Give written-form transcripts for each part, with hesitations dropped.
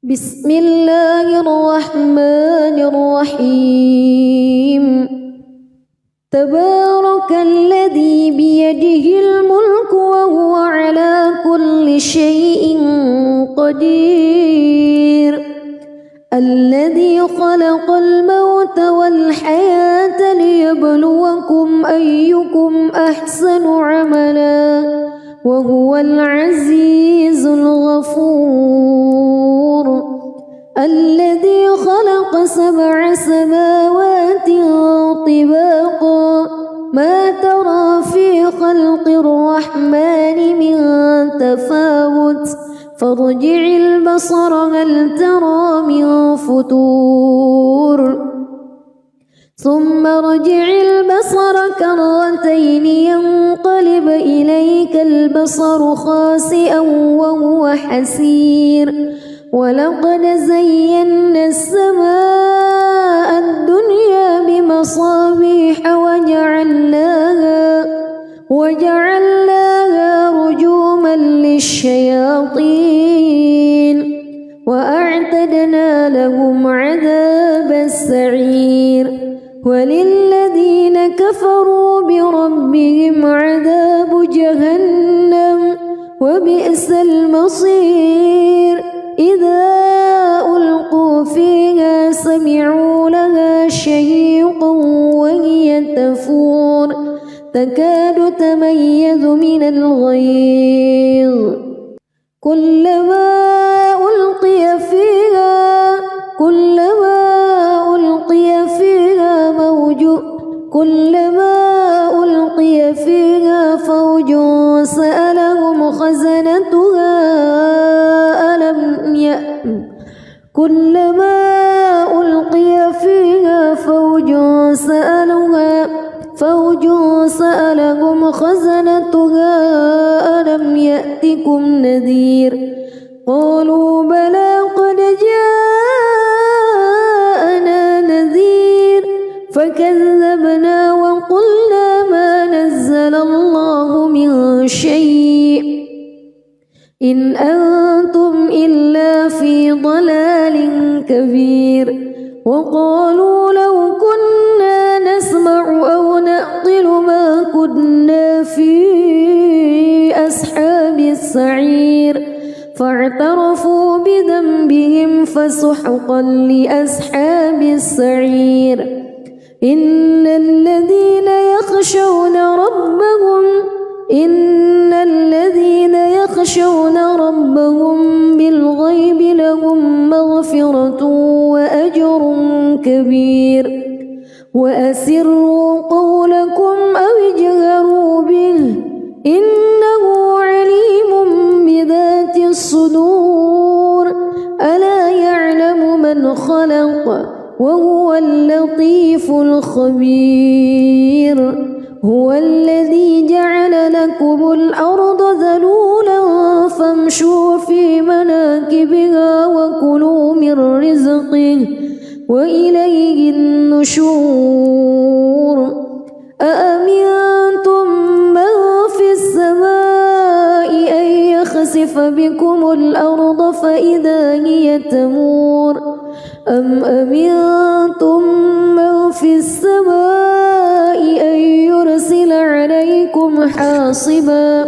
بسم الله الرحمن الرحيم تبارك الذي بيده الملك وهو على كل شيء قدير الذي خلق الموت والحياة ليبلوكم أيكم أحسن عملا وهو العزيز الغفور الذي خلق 7 سماوات طباقا ما ترى في خلق الرحمن من تفاوت فارجع البصر هل ترى من فتور ثم ارجع البصر كرتين ينقلب إليك البصر خاسئا وهو حسير ولقد زينا السماء الدنيا بمصابيح وجعلناها رجوما للشياطين وأعتدنا لهم عذاب السعير وللذين كفروا بربهم عذاب جهنم وبئس المصير إذا ألقوا فيها سمعوا لها شهيقا وهي تفور تكاد تميز من الغيظ كلما ألقي فيها فوج سألهم خزنتها ألم يأتكم نذير قالوا بلى قد جاءنا نذير فكذبنا وقلنا ما نزل الله من شيء إن أنتم إلا في ضلال كبير وقالوا لو كنا نسمع أو نعقل ما كنا في أصحاب السعير فاعترفوا بذنبهم فسحقا لأصحاب السعير إن الذين يخشون ربهم بالغيب لهم مغفرة وأجر كبير وأسروا قولكم أو اجهروا به إنه عليم بذات الصدور ألا يعلم من خلق وهو اللطيف الخبير هو الذي جعل لكم الأرض ذلولا فامشوا في مناكبها وكلوا من رزقه وإليه النشور أأمنتم من في السماء أن يخسف بكم الأرض فإذا هي تمور أم أمنتم من في السماء أن يرسل عليكم حاصبا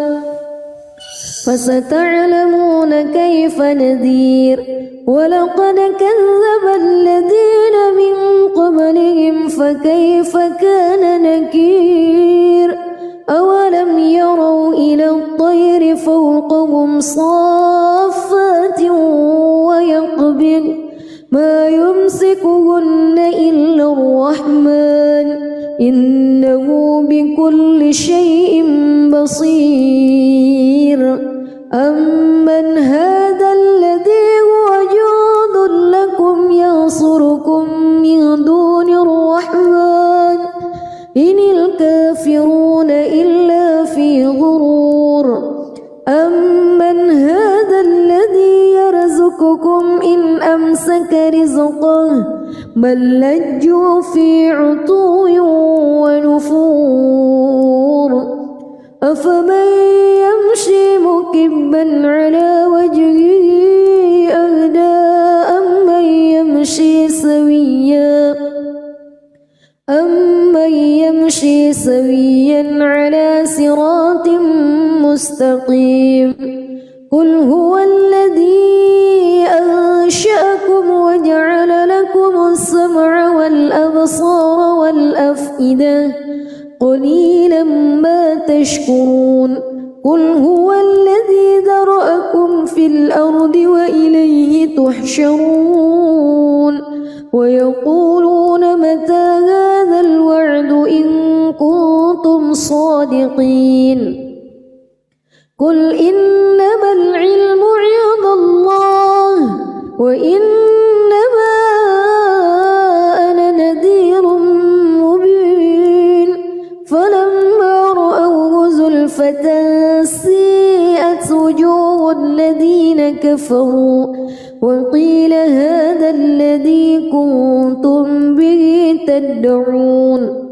فستعلمون كيف نذير ولقد كذب الذين من قبلهم فكيف كان نكير أولم يروا إلى الطير فوقهم صافات ويقبض ما يمسكهن إلا الرحمن إنه بكل شيء بصير أمن هذا الذي هو جند لكم ينصركم من دون الرحمن إن الكافرون إلا في غرور أمن هذا الذي يرزقكم إن أمسك رزقه بل لجوا في عتو ونفور أفمن يمشي مكبا على وجهه أهدى سويا على صراط مستقيم قل هو الذي أنشأكم وجعل لكم السمع والأبصار والأفئدة قليلا ما تشكرون قل هو الذي ذرأكم في الأرض وإليه تحشرون ويقولون متى هذا الوعد إن كنتم صادقين قل إنما العلم عند الله وإنما أنا نذير مبين فلما رأوه زلفة سيئت وجوه الذين كفروا وقيل هذا الذي كنتم به تدعون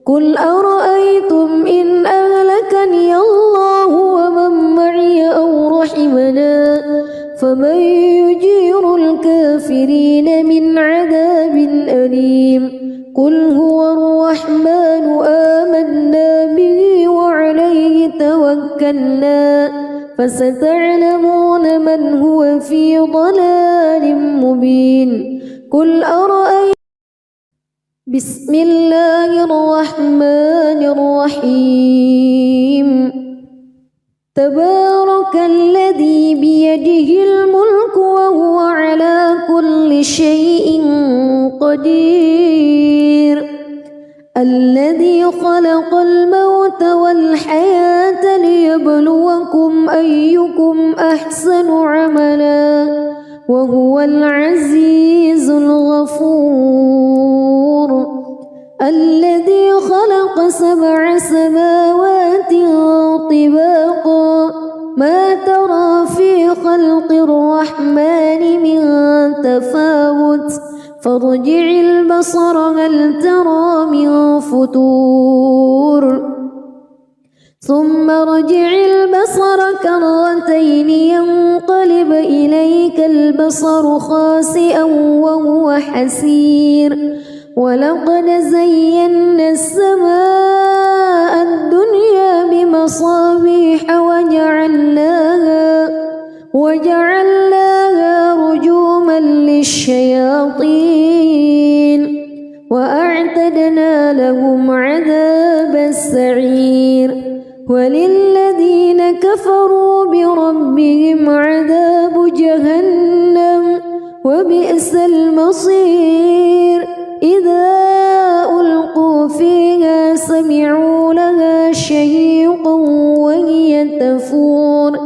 قل أرأيتم إن أهلكني الله ومن معي أو رحمنا فمن يجير الكافرين من عذاب أليم قل هو الرحمن آمنا به وعليه توكلنا فستعلمون من هو في ضلال مبين قل أرأيتم بسم الله الرحمن الرحيم تبارك الذي بيده الملك وهو على كل شيء قدير الذي خلق الموت والحياة ليبلوكم أيكم أحسن عملا وهو العزيز الغفور الذي خلق 7 سماوات طباقا ما ترى في خلق الرحمن من تفاوت فارجع البصر هل ترى من فطور ثم ارجع البصر كرتين ينقلب إليك البصر خاسئا وهو حسير ولقد زينا السماء الدنيا بمصابيح وجعلناها رجوما للشياطين وأعتدنا لهم عذاب السعير وللذين كفروا بربهم عذاب جهنم وبئس المصير إذا ألقوا فيها سمعوا لها شهيقا وهي تفور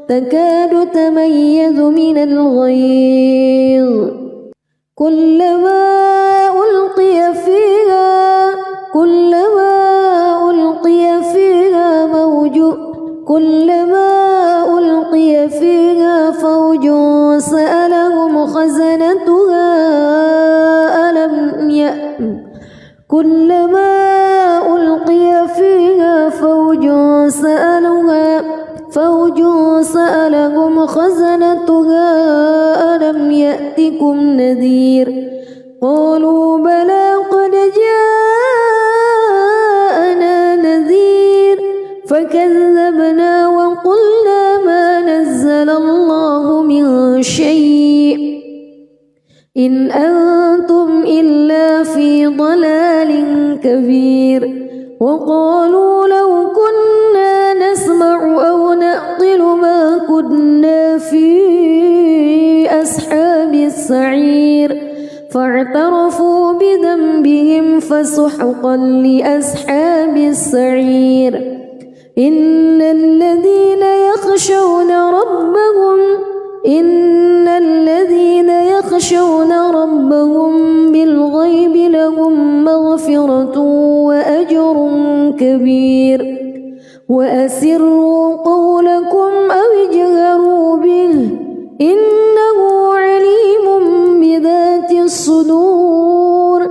تكاد تميز من الغيظ كلما ألقي فيها فوج سألهم خزنتها كلما ألقي فيها فوج سألهم خزنتها ألم يأتكم نذير قالوا بلى قد جاءنا نذير فكذبنا وقلنا ما نزل الله من شيء إن أنتم إلا في ضلال كبير وقالوا لو كنا نسمع أو نعقل ما كنا في أصحاب السعير فاعترفوا بذنبهم فسحقا لأصحاب السعير إن الذين يخشون ربهم بالغيب لهم مغفرة وأجر كبير وأسروا قولكم أو اجهروا به إنه عليم بذات الصدور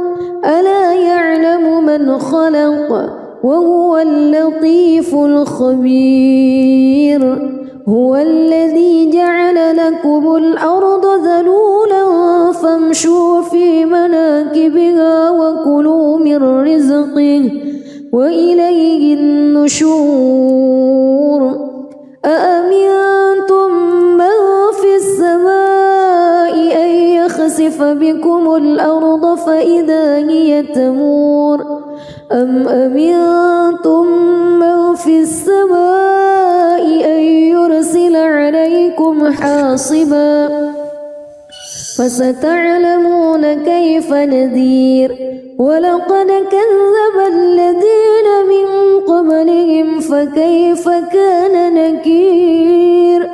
ألا يعلم من خلق وهو اللطيف الخبير هو الذي جعل لكم الأرض ذلولا فامشوا في مناكبها وكلوا من رزقه وإليه النشور أأمنتم من في السماء أن يخسف بكم الأرض فإذا هي تمور أم أمنتم من في السماء أن يرسل عليكم حاصبا فستعلمون كيف نذير ولقد كذب الذين من قبلهم فكيف كان نكير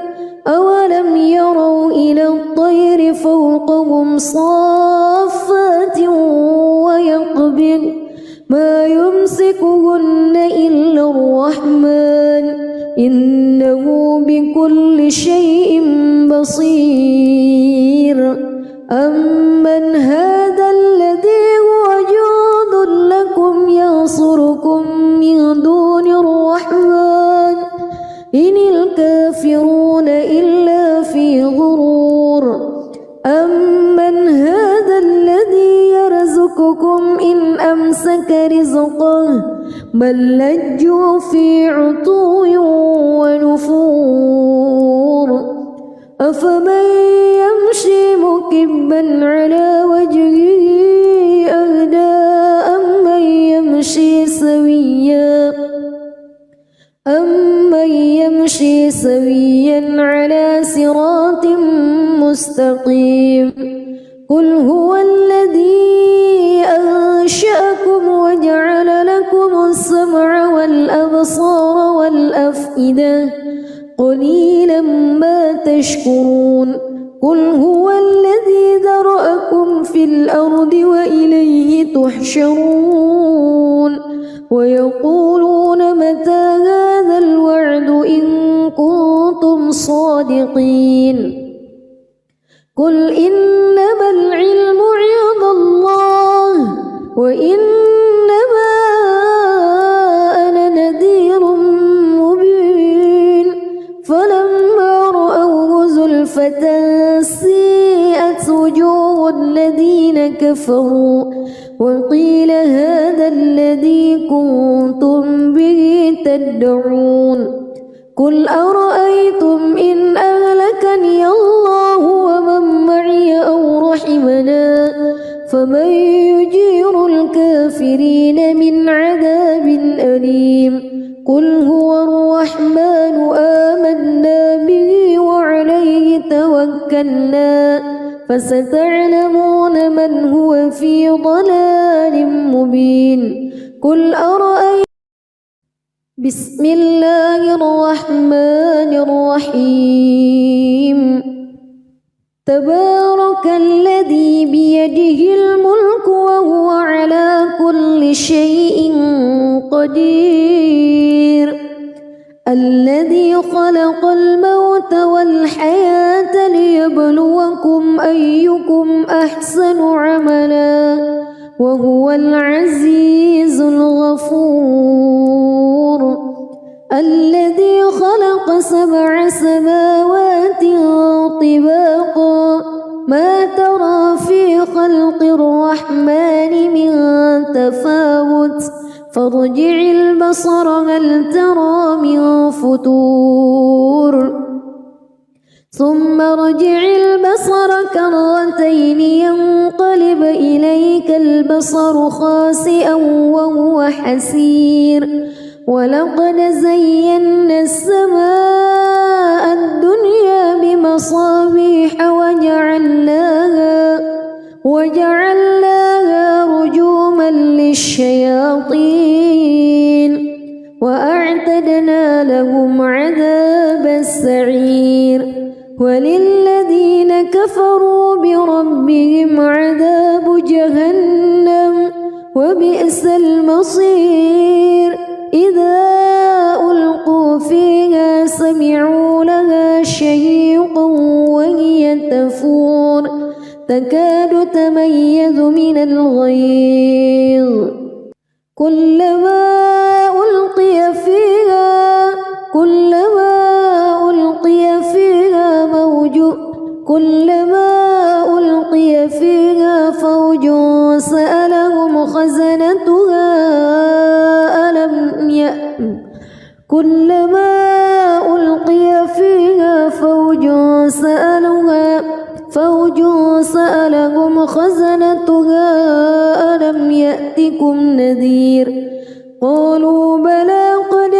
أولم يروا إلى الطير فوقهم صافات ويقبض ما يمسكهن إلا الرحمن إنه بكل شيء بصير أمن هذا الذي هو جند لكم ينصركم من دون الرحمن إن الكافرون إلا في غرور أمن هذا الذي يرزقكم إن أمسك رزقه بل لجوا في عتو ونفور أفمن يمشي مكبا على وجهه أهدى أمن يمشي سويا على صراط مستقيم قل هو الذي أنشأكم وجعل لكم السمع والأبصار والأفئدة قليلا ما تشكرون قل هو الذي ذرأكم في الأرض وإليه تحشرون ويقولون متى هذا الوعد إن كنتم صادقين قل إنما العلم عند الله وإنما أنا نذير مبين فلما رأوه زلفة سيئت وجوه الذين كفروا وقيل هذا الذي كنتم به تدعون قل أرأيتم إن أهلكني الله ومن معي أو رحمنا فمن يجير الكافرين من عذاب أليم قل هو الرحمن آمنا به وعليه توكلنا فستعلمون من هو في ضلال مبين قل أرأيتم بسم الله الرحمن الرحيم تبارك الذي بيده الملك وهو على كل شيء قدير الذي خلق الموت والحياة ليبلوكم أيكم أحسن عملا وهو العزيز الغفور الذي خلق 7 سماوات طباقا ما ترى في خلق الرحمن من تفاوت فارجع البصر هل ترى من فتور ثم ارجع البصر كرتين ينقلب إليك البصر خاسئا وهو حسير ولقد زينا السماء الدنيا بمصابيح وجعلناها رجوما للشياطين وأعتدنا لهم عذاب السعير وللذين كفروا بربهم عذاب جهنم وبئس المصير إذا ألقوا فيها سمعوا لها شهيقا وهي تفور تكاد تميز من الغيظ كلما ألقي فيها فوج سألهم خزنتها فوج سألهم خزنتها ألم يأتكم نذير قالوا بلى قد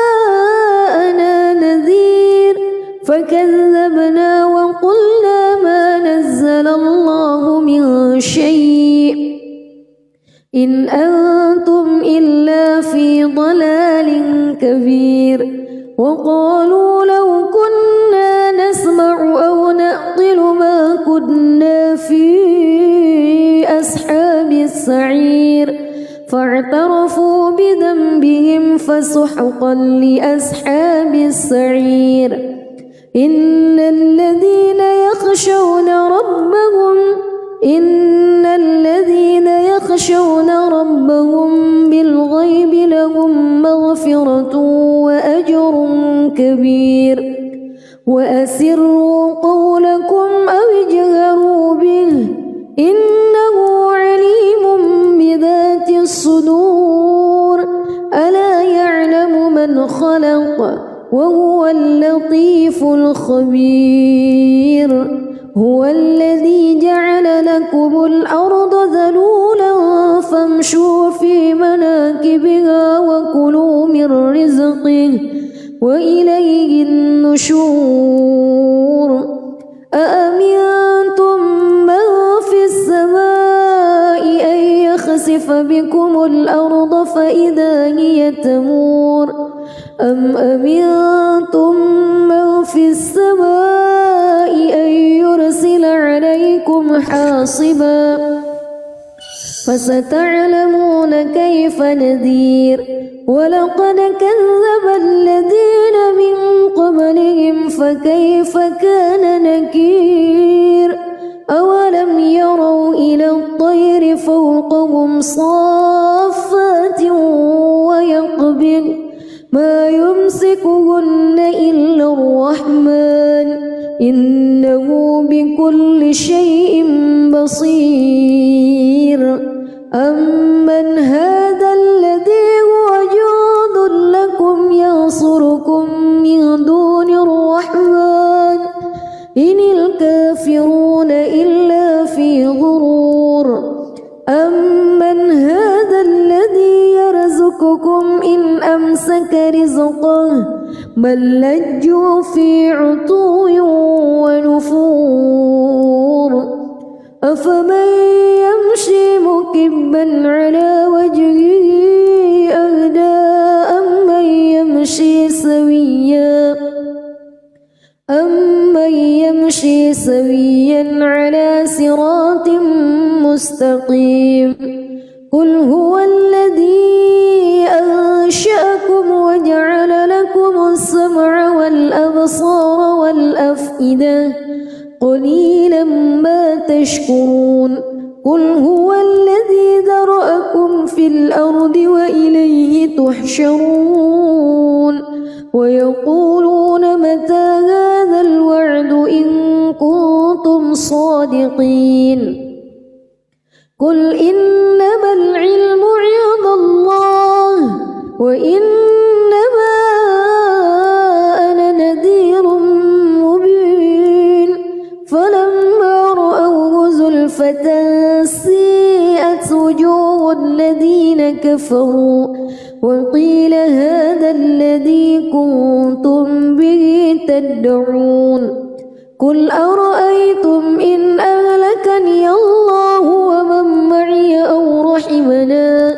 جاءنا نذير فكذبنا وقلنا ما نزل الله من شيء إن أنتم إلا في ضلال كبير وقالوا لو كنا نسمع أو نعقل ما كنا في أصحاب السعير فاعترفوا بذنبهم فسحقا لأصحاب السعير إن الذين يخشون ربهم بالغيب لهم مغفرة وأجر كبير وأسروا قولكم أو اجهروا به إنه عليم بذات الصدور ألا يعلم من خلق وهو اللطيف الخبير هو الذي جعل لكم الأرض ذلولا فامشوا في مناكبها وكلوا من رزقه وإليه النشور أأمنتم من في السماء أن يخسف بكم الأرض فإذا هي تمور أم أمنتم من في السماء أن يرسل عليكم حاصبا فستعلمون كيف نذير ولقد كذب الذين من قبلهم فكيف كان نكير أولم يروا إلى الطير فوقهم صافات ويقبض ما يمسكهن إلا الرحمن إنه بكل شيء بصير أمن هذا الذي هو جند لكم ينصركم من دون الرحمن إن الكافرون إلا في غرور أمن هذا الذي يرزقكم إن أمسك رزقه بل لجوا في عتو ونفور أفمن يمشي مكبا على وجهه أهدى أمن يمشي سويا على صراط مستقيم قل هو الذي أنشأكم وجعل لكم السمع والأبصار والأفئدة قليلا ما تشكرون قل هو الذي ذرأكم في الأرض وإليه تحشرون ويقولون متى هذا الوعد إن كنتم صادقين قل إنما العلم عند الله وإنما أنا نذير مبين فلما رأوه زلفة سيئت وجوه الذين كفروا وقيل هذا الذي كنتم به تدعون قل أرأيتم إن أهلكني الله ومن معي أو رحمنا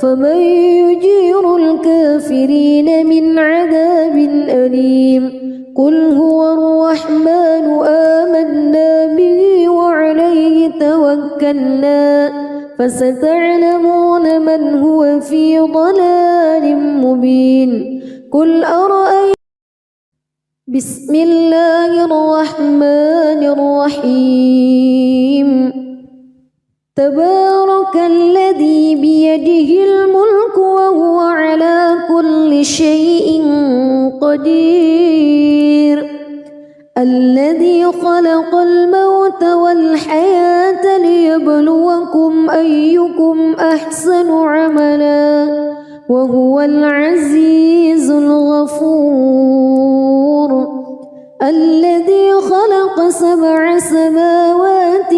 فمن يجير الكافرين من عذاب أليم قل هو الرحمن آمنا به وعليه توكلنا فستعلمون من هو في ضلال مبين قل أرأيتم بسم الله الرحمن الرحيم تبارك الذي بيده الملك وهو على كل شيء قدير الذي خلق الموت والحياة ليبلوكم أيكم أحسن عملا وهو العزيز الغفور الذي خلق 7 سماوات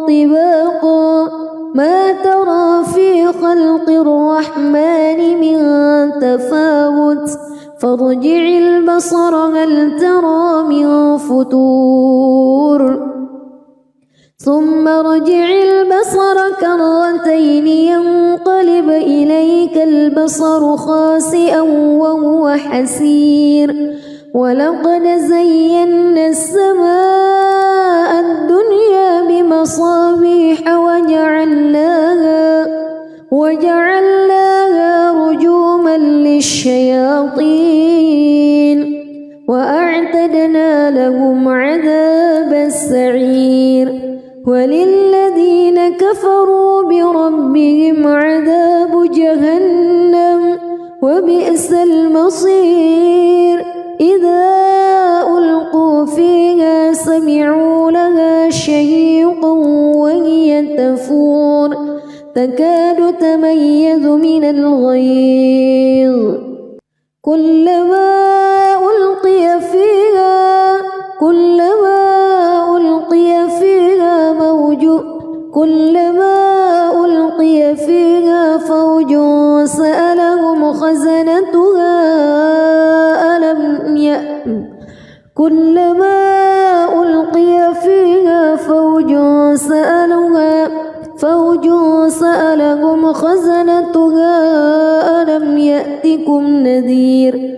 طباقا ما ترى في خلق الرحمن من تفاوت فارجع البصر هل ترى من فتور ثم ارجع البصر كرتين ينقلب إليك البصر خاسئا وهو حسير ولقد زينا السماء الدنيا بمصابيح وجعلناها رجوما للشياطين وأعتدنا لهم عذاب السعير وللذين كفروا بربهم عذاب جهنم وبئس المصير إذا ألقوا فيها سمعوا لها شهيقا وهي تفور تكاد تميز من الغيظ كلما ألقي فيها فوج سألهم خزنتها ألم يأتكم نذير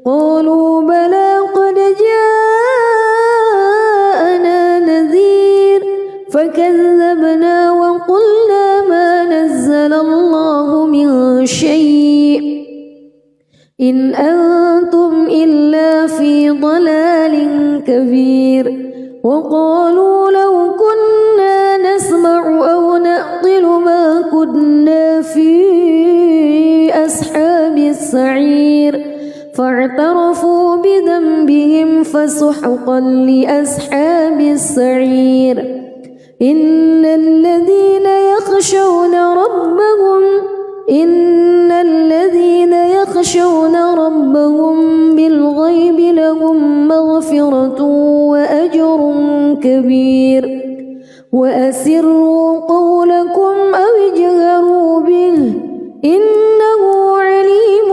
قالوا بلى قد جاءنا نذير فكذبنا وقلنا ما نزل الله من شيء إن أنتم إلا في ضلال كبير وقالوا لو كنا نسمع أو نعقل ما كنا في أصحاب السعير فاعترفوا بذنبهم فسحقا لأصحاب السعير إن الذين يخشون ربهم بالغيب لهم مغفرة وأجر كبير وأسروا قولكم أو اجهروا به إنه عليم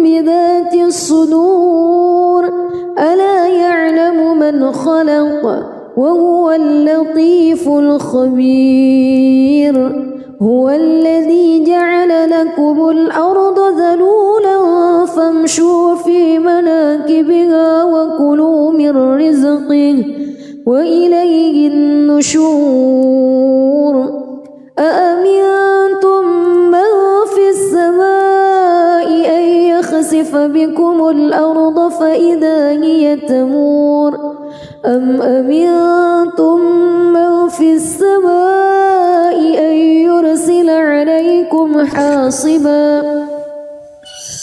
بذات الصدور ألا يعلم من خلق وهو اللطيف الخبير هو الذي جعل لكم الأرض ذلولا فامشوا في مناكبها وكلوا من رزقه وإليه النشور أأمنتم من في السماء أن يخسف بكم الأرض فإذا هي تمور أم أمنتم من في السماء أن يرسل عليكم حاصبا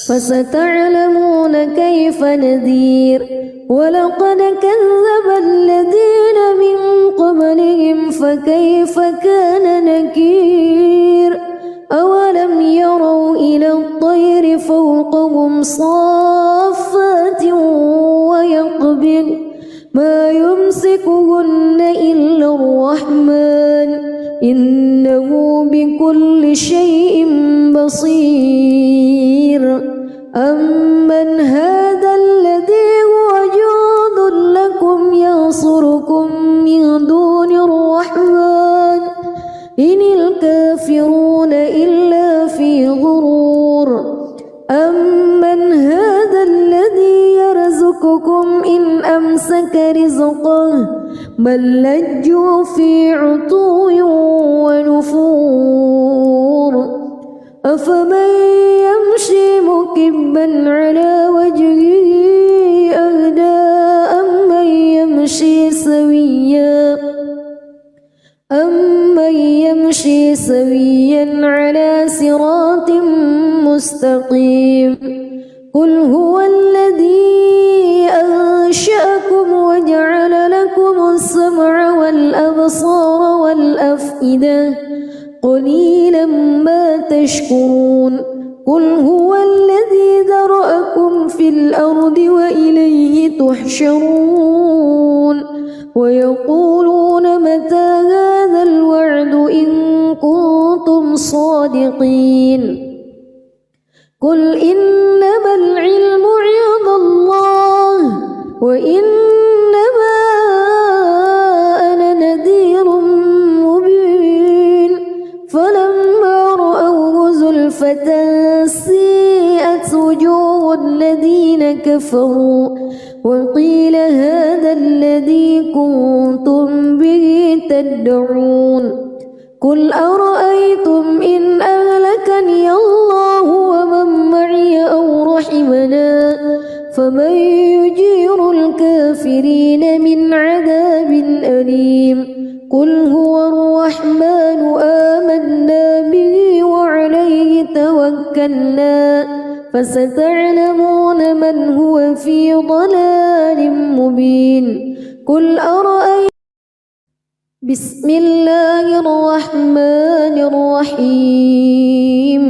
فستعلمون كيف نذير ولقد كذب الذين من قبلهم فكيف كان نكير أولم يروا إلى الطير فوقهم صافات ويقبض ما يمسكهن إلا الرحمن إنه بكل شيء بصير أمن هذا الذي هو جند لكم ينصركم من دون الرحمن إن الكافرون إلا في غرور أمن هذا الذي يرزقكم إن أمسك رزقه بل لجوا في عتو ونفور أفمن يمشي مكبا على وجهه أهدى أمن يمشي سويا على صراط مستقيم قل هو الذي أنشأكم وجعل لكم السمع والأبصار والأفئدة قليلا ما تشكرون قل هو الذي ذرأكم في الأرض وإليه تحشرون ويقولون متى هذا الوعد إن كنتم صادقين قل إنما العلم عند الله وإنما أنا نذير مبين فلما رأوه زلفة سيئت وجوه الذين كفروا وقيل هذا الذي كنتم به تدعون قل أرأيتم إن أهلكني الله ومن معي أو رحمنا فمن يجير الكافرين من عذاب أليم قل هو الرحمن آمنا به وعليه توكلنا فستعلمون من هو في ضلال مبين قل أرأيتم بسم الله الرحمن الرحيم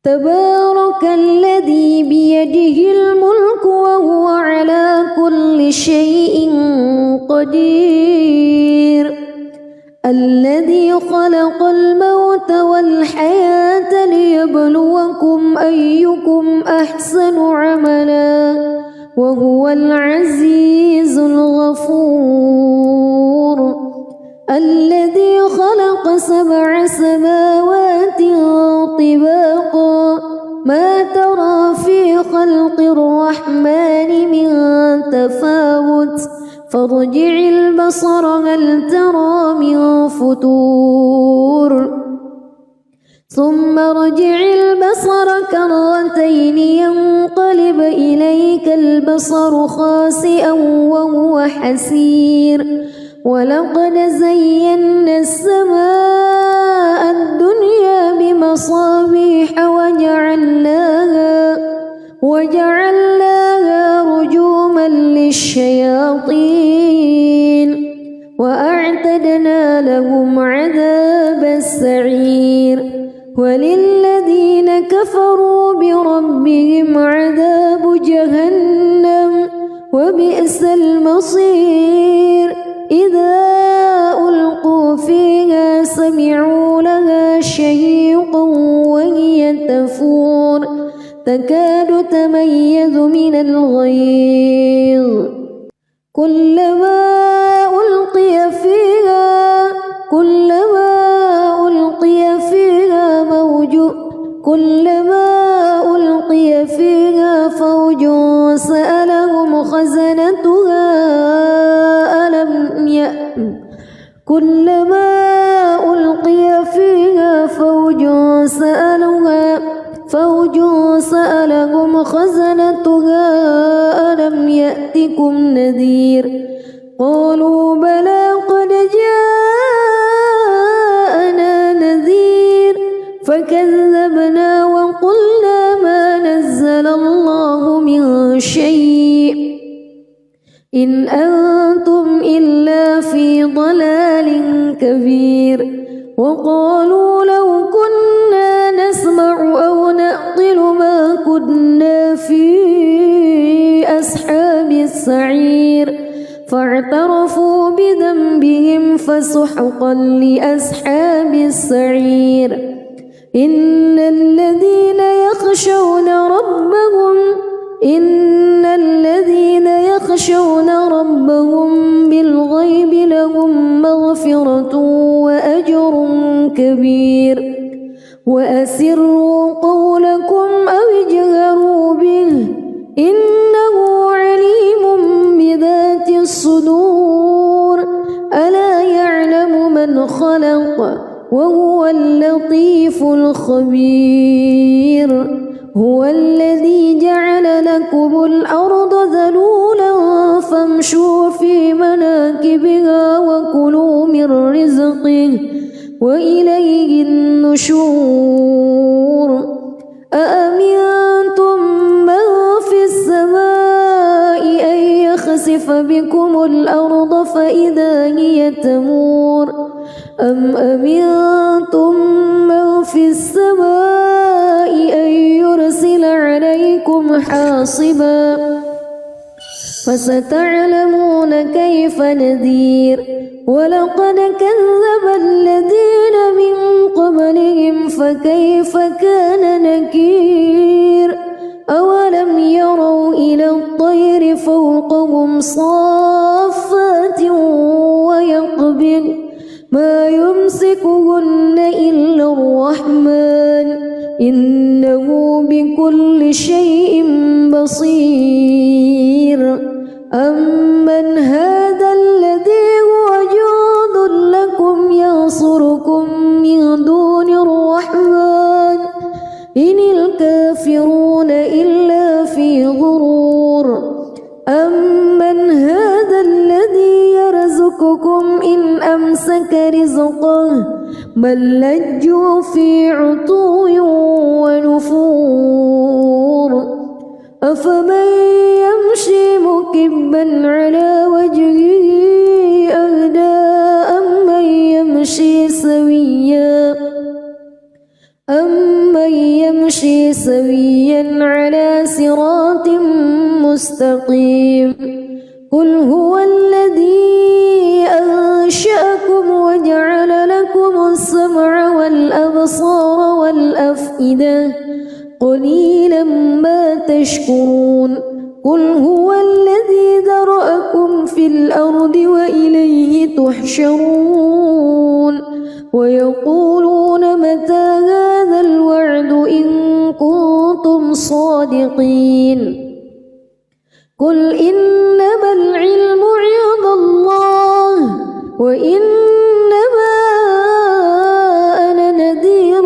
تبارك الذي بيده الملك وهو على كل شيء قدير الذي خلق الموت والحياة ليبلوكم أيكم أحسن عملا وهو العزيز الغفور الذي خلق 7 سماوات طباقا ما ترى في خلق الرحمن من تفاوت فارجع البصر هل ترى من فتور ثم ارجع البصر كرتين ينقلب إليك البصر خاسئا وهو حسير ولقد زينا السماء الدنيا بمصابيح وجعلناها رجوما للشياطين وأعتدنا لهم عذاب السعير وللذين كفروا بربهم عذاب جهنم وبئس المصير إذا ألقوا فيها سمعوا لها شهيقا وهي تفور تكاد تميز من الغيظ كلما ألقي فيها فوج سألهم خزنتها ألم يأتكم كلما ألقي فيها فوج سألهم خزنتها ألم يأتكم نذير قالوا بلى قد جاءنا نذير فكذبنا وقلنا ما نزل الله من شيء إن أنتم إلا في ضلال كبير وقالوا لو كنا نسمع أو نعقل ما كنا في أصحاب السعير فاعترفوا بذنبهم فسحقا لأصحاب السعير إن الذين يخشون ربهم بالغيب لهم مغفرة وأجر كبير وأسروا قولكم أو اجهروا به إنه عليم بذات الصدور ألا يعلم من خلق وهو اللطيف الخبير هو الذي جعل لكم الأرض ذلولا فامشوا في مناكبها وكلوا من رزقه وإليه النشور أأمنتم من في السماء أن يخسف بكم الأرض فإذا هي تمور أم أمنتم من في السماء حاصبا فستعلمون كيف نذير ولقد كذب الذين من قبلهم فكيف كان نكير أولم يروا إلى الطير فوقهم صافات ويقبض ما يمسكهن إلا الرحمن إنه بكل شيء بصير أمن هذا الذي هو جند لكم ينصركم من دون الرحمن إن الكافرون إلا في غرور أمن هذا الذي يرزقكم إن أمسك رزقه بل لجوا في عتو ونفور أفمن يمشي مكبا على وجهه أهدى أمن يمشي سويا على صراط مستقيم قل هو الذي أنشأكم وجعل لكم السمع والأبصار والأفئدة قليلا ما تشكرون قل هو الذي ذرأكم في الأرض وإليه تحشرون ويقولون متى هذا الوعد إن كنتم صادقين قل إنما العلم عند الله وإنما أنا نذير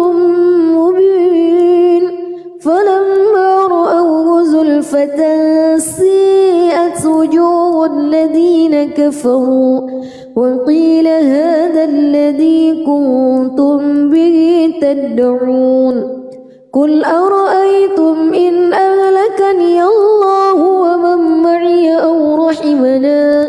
مبين فلما رأوه زلفة سيئت وجوه الذين كفروا وقيل هذا الذي كنتم به تدعون قل أرأيتم إن أهلكني الله ومن معي أو رحمنا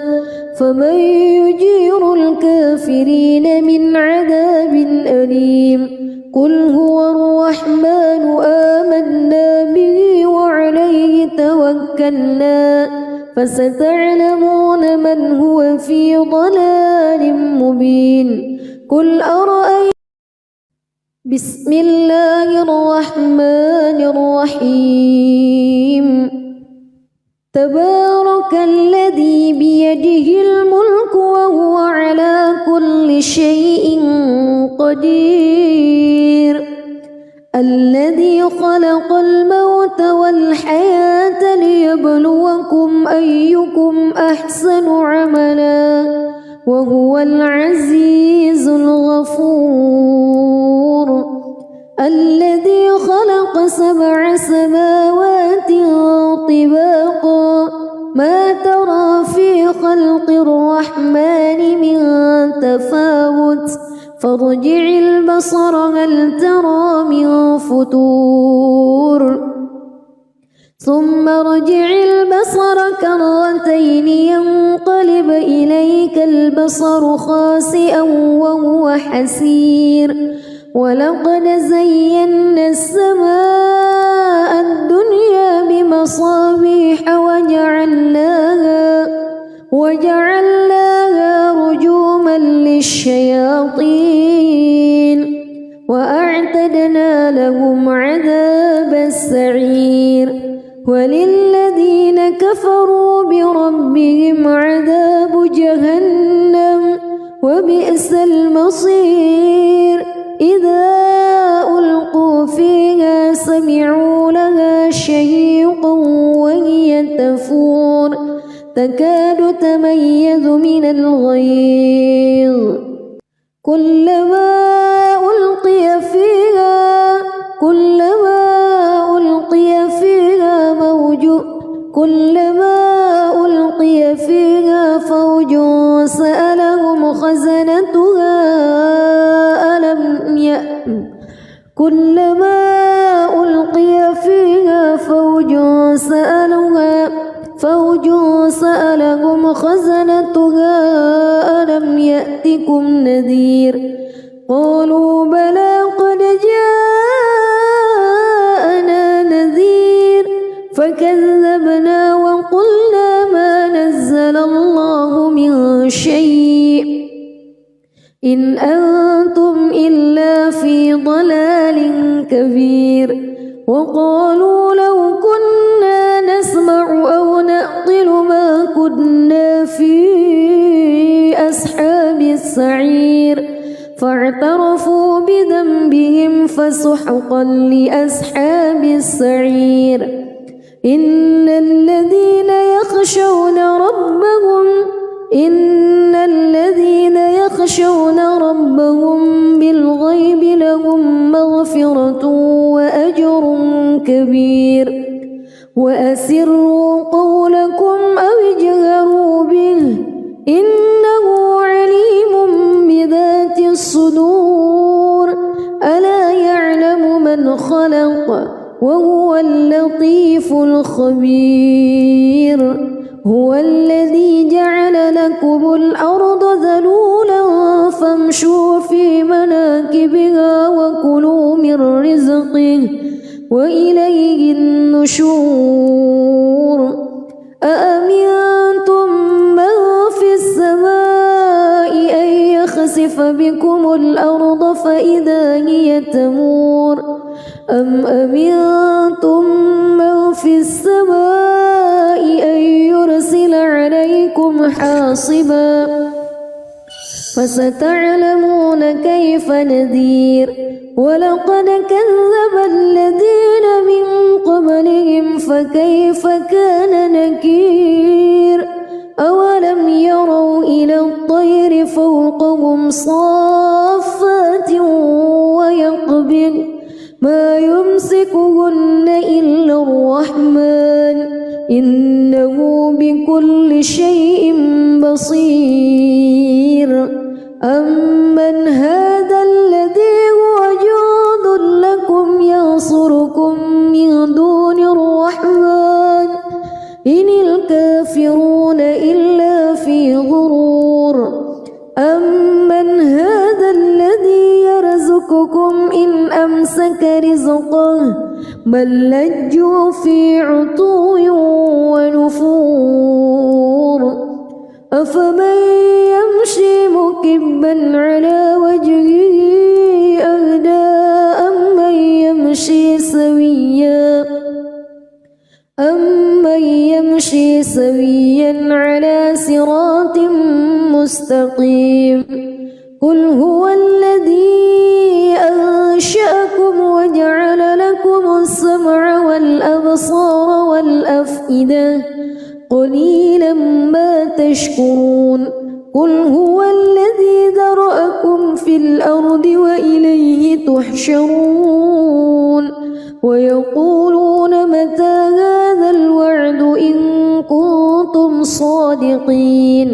فمن يجير الكافرين من عذاب أليم قل هو الرحمن آمنا به وعليه توكلنا فستعلمون من هو في ضلال مبين قل أرأيتم بسم الله الرحمن الرحيم تبارك الذي بيده الملك وهو على كل شيء قدير الذي خلق الموت والحياة ليبلوكم أيكم أحسن عملا وهو العزيز الغفور الذي خلق 7 سماوات طباقا ما ترى في خلق الرحمن من تفاوت فارجع البصر هل ترى من فتور ثم ارجع البصر كرتين ينقلب إليك البصر خاسئا وهو حسير ولقد زينا السماء الدنيا بمصابيح وجعلناها رجوما للشياطين وأعتدنا لهم عذاب السعير وللذين كفروا بربهم عذاب جهنم وبئس المصير إذا ألقوا فيها سمعوا لها شهيقا وهي تفور تكاد تميز من الغيظ كلما ألقي فيها فوج سألهم خزنتها كلما ألقي فيها فوج سألهم خزنتها ألم يأتكم نذير قالوا بلى قد جاءنا نذير فكذبوا إن أنتم إلا في ضلال كبير وقالوا لو كنا نسمع أو نعقل ما كنا في أصحاب السعير فاعترفوا بذنبهم فسحقا لأصحاب السعير إن الذين يخشون ربهم بالغيب لهم مغفرة وأجر كبير وأسروا قولكم أو اجهروا به إنه عليم بذات الصدور ألا يعلم من خلق وهو اللطيف الخبير هو الذي جعل لكم الأرض ذلولا فامشوا في مناكبها وكلوا من رزقه وإليه النشور أأمنتم من في السماء أن يخسف بكم الأرض فإذا هي تمور أم أمنتم من في السماء أن يرسل عليكم حاصبا فستعلمون كيف نذير ولقد كذب الذين من قبلهم فكيف كان نكير أولم يروا إلى الطير فوقهم صافات ويقبض ما يمسكهن إلا الرحمن إنه بكل شيء بصير أمن هذا الذي هو جند لكم ينصركم من دون الرحمن إن الكافرون إلا في غرور أمن هذا الذي يرزقكم إن أمسك رزقه بل لجوا في عتو ونفور أفمن يمشي مكبا على وجهه أهدى أمن يمشي سويا على صراط مستقيم قل هو الذي أنشأكم وجعل لكم السمع والأبصار والأفئدة قليلا ما تشكرون قل هو الذي ذرأكم في الأرض وإليه تحشرون ويقولون متى هذا الوعد إن كنتم صادقين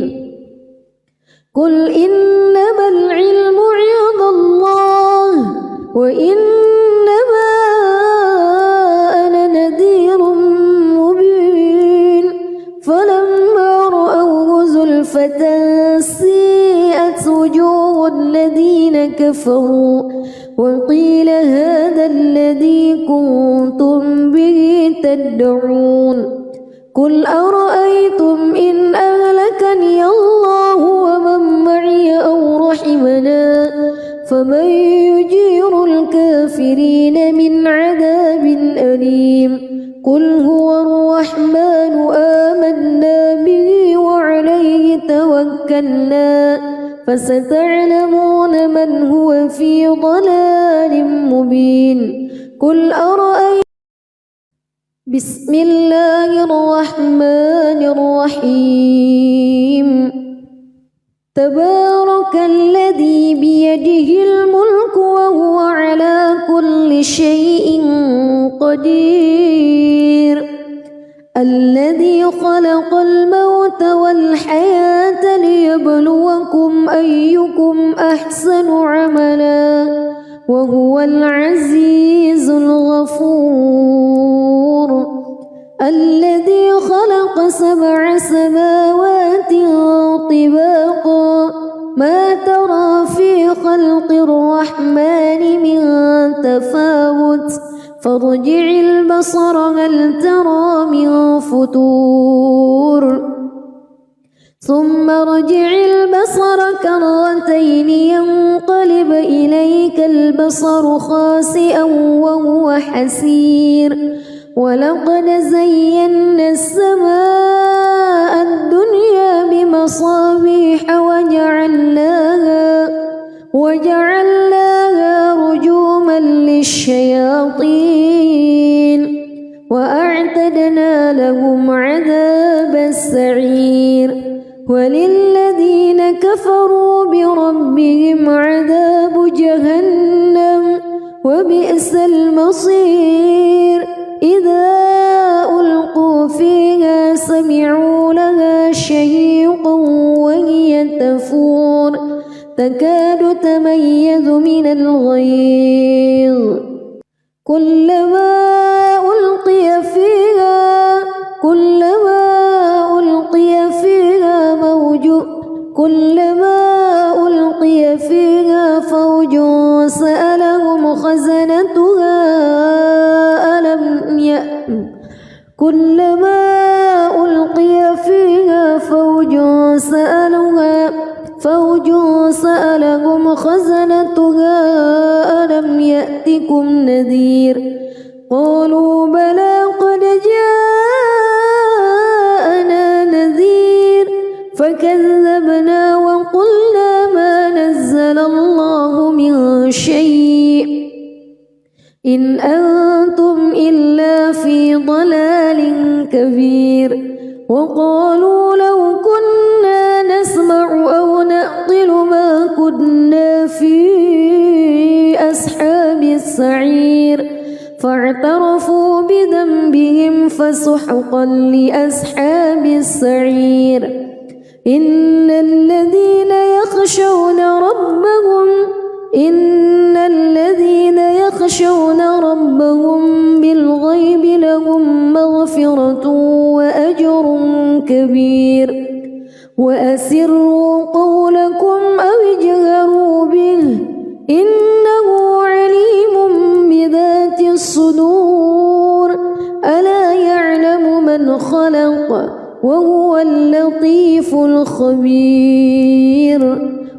قل إنما العلم عند الله وإنما أنا نذير مبين فلما رأوه زلفة سيئت وجوه الذين كفروا وقيل هذا الذي كنتم به تدعون قل أرأيتم إن أهلكني الله ومن معي أو رحمنا فمن يجير الكافرين من عذاب أليم قل هو الرحمن آمنا به وعليه توكلنا فستعلمون من هو في ضلال مبين قل أرأيتم بسم الله الرحمن الرحيم تبارك الذي بيده الملك وهو على كل شيء قدير الذي خلق الموت والحياة ليبلوكم أيكم أحسن عملا وهو العزيز الغفور الذي خلق 7 سماوات طباقا ما ترى في خلق الرحمن من تفاوت فارجع البصر هل ترى من فتور ثم ارجع البصر كرتين هاتين ينقلب إليك البصر خاسئا وهو حسير ولقد زينا السماء الدنيا بمصابيح وجعلناها رجوما للشياطين وأعتدنا لهم عذاب السعير وللذين كفروا بربهم عذاب جهنم وبئس المصير إذا ألقوا فيها سمعوا لها شهيقا وهي تفور تكاد تميز من الغيظ كلما ألقي فيها فوج سألهم خزنتها ألم يأتكم نذير قالوا بلى قد جاءنا نذير فكذبنا وقلنا ما نزل الله من شيء إن أنتم إلا في ضلال كبير وقالوا لو كنا نسمع أو نعقل ما كنا في أصحاب السعير فاعترفوا بذنبهم فسحقا لأصحاب السعير إن الذين يخشون ربهم بالغيب لهم مغفرة وأجر كبير وأسروا قولكم أو اجهروا به إنه عليم بذات الصدور ألا يعلم من خلق وهو اللطيف الخبير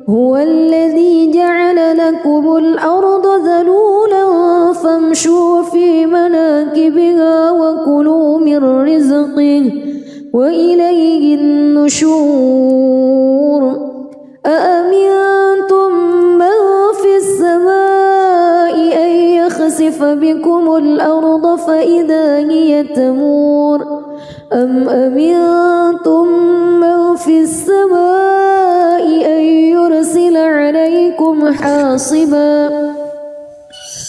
هو الذي جعل لكم الأرض ذلولا فامشوا في مناكبها وكلوا من رزقه وإليه النشور أأمنتم من في السماء أن يخسف بكم الأرض فإذا هي تمور أم أمنتم من في السماء أن يرسل عليكم حاصبا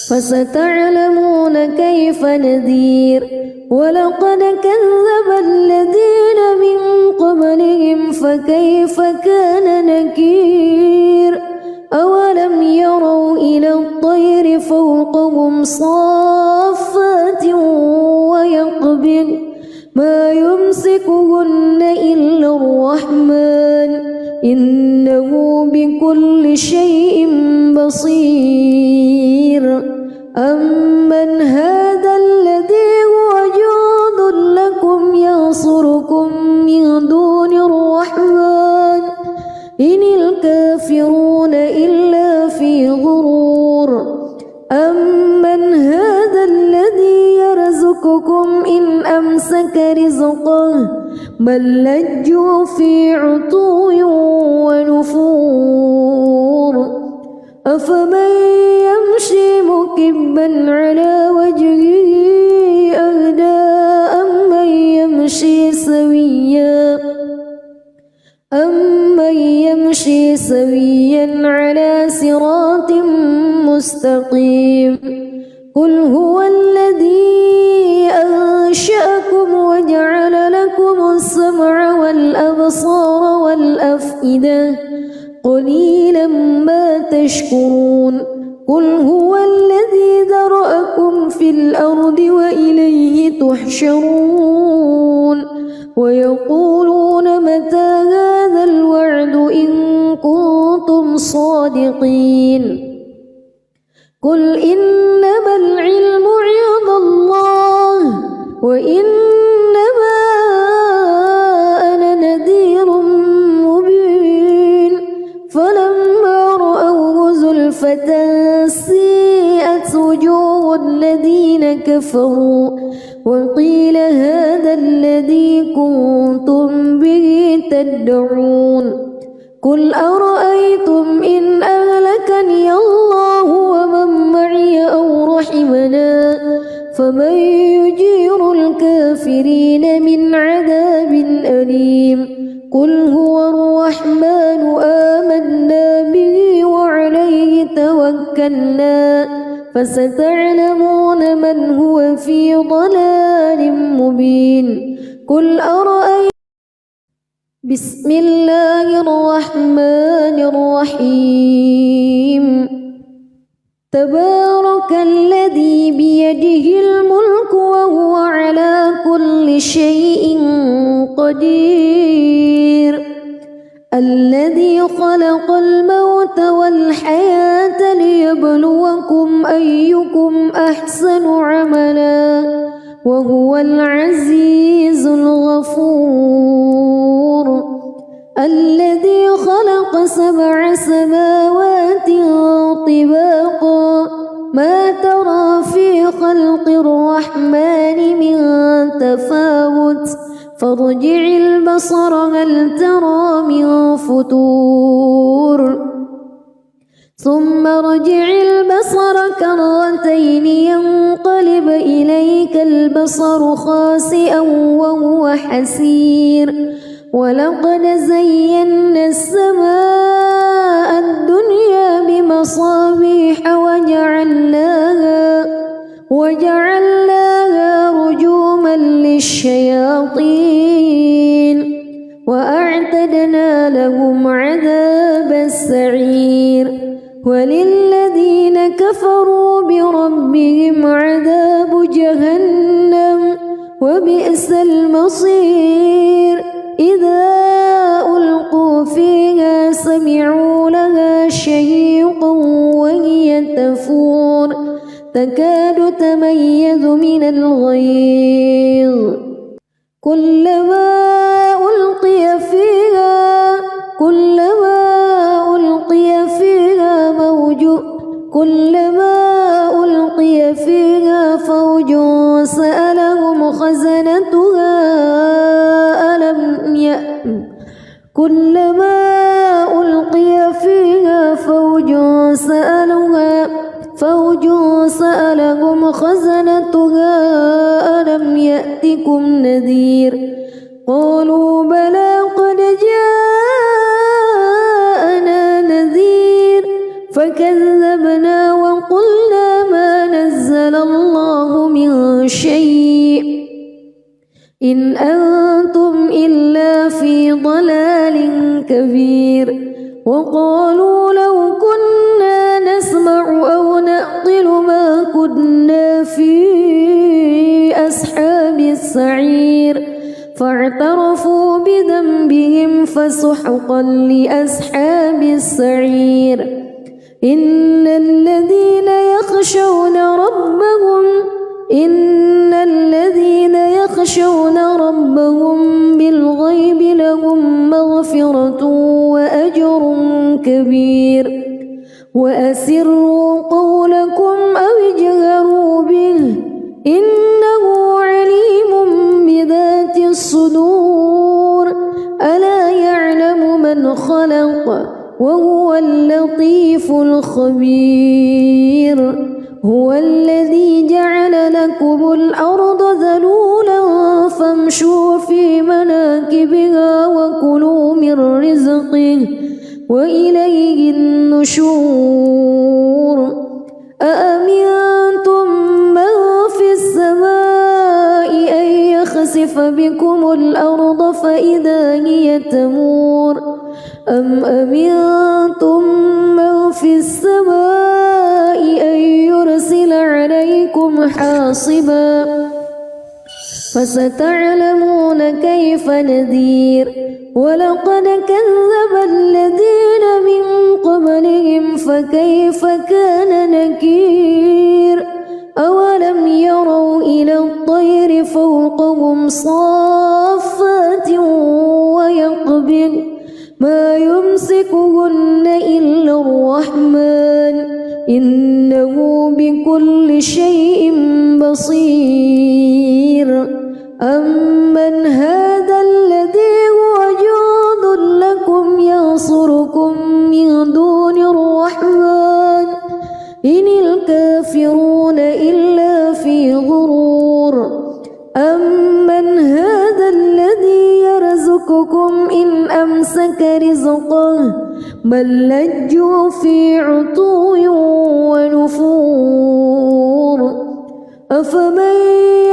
فستعلمون كيف نذير ولقد كذب الذين من قبلهم فكيف كان نكير أولم يروا إلى الطير فوقهم صافات ويقبض ما يمسكهن إلا الرحمن إنه بكل شيء بصير أمن هذا الذي هو جند لكم ينصركم من دون الرحمن إن الكافرون إلا في غرور أمن هذا الذي يرزقكم إن أمسك رزقه بل لجوا في عتو ونفور أفمن يمشي مكبا على وجهه أهدى أمن يمشي سويا على صراط مستقيم قل هو الذي أنشأكم وجعل لكم السمع والأبصار والأفئدة قليلا ما تشكرون قل هو الذي ذرأكم في الأرض وإليه تحشرون ويقولون متى هذا الوعد إن كنتم صادقين قل إنما العلم عند الله وإنما أنا نذير مبين فلما حسرة سيئت وجوه الذين كفروا وقيل هذا الذي كنتم به تدعون قل أرأيتم إن أهلكني الله ومن معي أو رحمنا فمن يجير الكافرين من عذاب أليم قل هو الرحمن آمنا به وعليه توكلنا فستعلمون من هو في ضلال مبين قل أرأيتم بسم الله الرحمن الرحيم تبارك الذي بيده الملك وهو على كل شيء قدير الذي خلق الموت والحياة ليبلوكم أيكم أحسن عملا وهو العزيز الغفور الذي خلق 7 سماوات طباقا ما ترى في خلق الرحمن من تفاوت فارجع البصر هل ترى من فطور ثم ارجع البصر كرتين ينقلب إليك البصر خاسئا وهو حسير ولقد زينا السماء الدنيا بمصابيح وجعلناها رجوما للشياطين وأعتدنا لهم عذاب السعير وللذين كفروا بربهم عذاب جهنم وبئس المصير إذا ألقوا فيها سمعوا لها شهيقا وهي تفور تكاد تميز من الغيظ كلما ألقي فيها فوج سألهم خزنتها كلما ألقي فيها فوج سألهم خزنتها ألم يأتكم نذير قالوا بلى قد جاءنا نذير فكذبنا وقلنا ما نزل الله من شيء إن أنتم إلا في ضلال كبير وقالوا لو كنا نسمع أو نعقل ما كنا في أصحاب السعير فاعترفوا بذنبهم فسحقا لأصحاب السعير إن الذين يخشون ربهم بالغيب لهم مغفرة وأجر كبير وأسروا قولكم أو اجهروا به إنه عليم بذات الصدور ألا يعلم من خلق وهو اللطيف الخبير هو الذي جعل لكم الأرض ذلولا فامشوا في مناكبها وكلوا من رزقه وإليه النشور أأمنتم من في السماء أن يخسف بكم الأرض فإذا هي تمور أم أمنتم من في السماء أن يرسل عليكم حاصبا فستعلمون كيف نذير ولقد كذب الذين من قبلهم فكيف كان نكير أولم يروا إلى الطير فوقهم صافات ويقبض ما يمسكهن إلا الرحمن إنه بكل شيء بصير أمن هذا الذي هو جند لكم ينصركم من دون الرحمن إن الكافرون إلا في غرور أمن هذا الذي يرزقكم إن أمسك رزقه بل لجوا في عتو ونفور أفمن